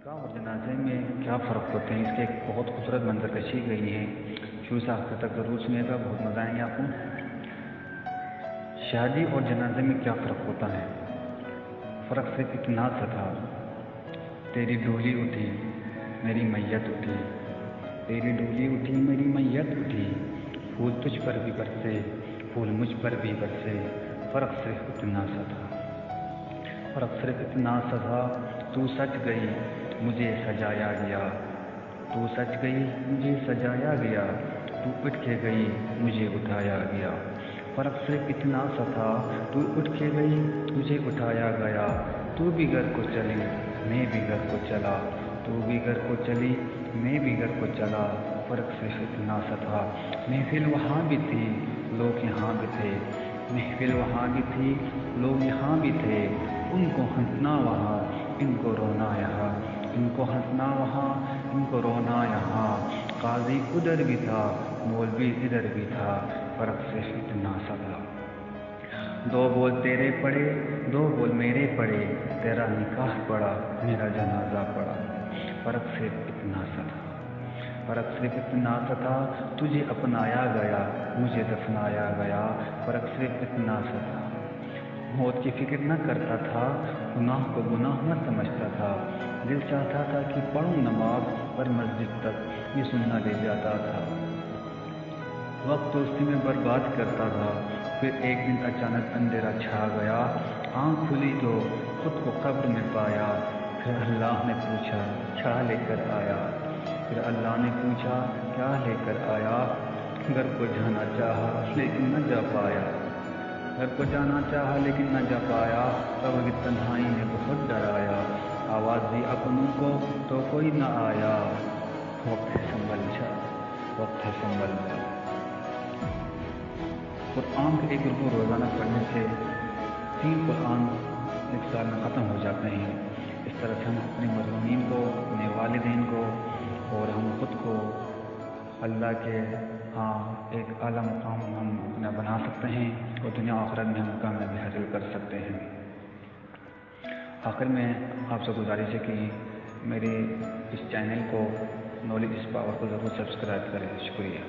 निकाह और जनाजे में क्या फ़र्क होते हैं, इसके एक बहुत खूबसूरत मंजर कशी गई है। शुरू से आखिर तक ज़रूर सुनिएगा, बहुत मज़ा आएंगे आपको। शादी और जनाजे में क्या फ़र्क होता है? फ़र्क सिर्फ इतना सा था, तेरी डोली उठी मेरी मैयत उठी, तेरी डोली उठी मेरी मैयत उठी, फूल तुझ पर भी बरसे फूल मुझ पर भी बरसे। फ़र्क सिर्फ इतना सा था, फ़र्क सिर्फ इतना सा था, तू सच गई मुझे सजाया गया, तू सच गई मुझे सजाया गया, तू उठ के गई मुझे उठाया गया। फ़र्क सिर्फ इतना सा था, तू उठ के गई मुझे उठाया गया, तू भी घर को चली मैं भी घर को चला, तू भी घर को चली मैं भी घर को चला। फ़र्क सिर्फ इतना सा था, महफिल वहाँ भी थी लोग यहाँ भी थे, महफिल वहाँ भी थी लोग यहाँ भी थे, उनको हंसना वहाँ इनको रोना यहाँ, इनको हंसना वहाँ इनको रोना यहाँ। काज़ी उधर भी था मौलवी इधर भी था, फ़र्क सिर्फ इतना सा था। दो बोल तेरे पड़े दो बोल मेरे पड़े, तेरा निकाह पड़ा मेरा जनाजा पड़ा। फ़र्क सिर्फ इतना सा था, फ़र्क सिर्फ इतना सा था, तुझे अपनाया गया मुझे दफनाया गया। फ़र्क सिर्फ इतना सा था, मौत की फिक्र न करता था, गुनाह को गुनाह न समझता था, दिल चाहता था कि पढ़ूं नमाज पर मस्जिद तक ये सुनना ले जाता था। वक्त दोस्ती में बर्बाद करता था, फिर एक दिन अचानक अंधेरा छा गया, आँख खुली तो खुद को कब्र में पाया। फिर अल्लाह ने पूछा क्या लेकर आया, फिर अल्लाह ने पूछा क्या लेकर आया। घर को जाना चाहा लेकिन न जा पाया, घर को जाना चाहा लेकिन न जा पाया। कब्र की तन्हाई ने बहुत डराया, आवाज़ दी अपनों को तो कोई न आया। वक्त है संभल जा, वक्त है संभल जा। कुरान के एक रुकू रोज़ाना पढ़ने से 3 कुरान एक साल में ख़त्म हो जाते हैं। इस तरह से हम अपने मज़लूमीन को, अपने वालिदैन को और हम खुद को अल्लाह के एक आला मुकाम हम अपना बना सकते हैं और दुनिया आखिरत में हम कामयाबी हासिल कर सकते हैं। आखिर में आपसे गुजारिश है कि मेरे इस चैनल को नॉलेज इस पावर को ज़रूर सब्सक्राइब करें। शुक्रिया।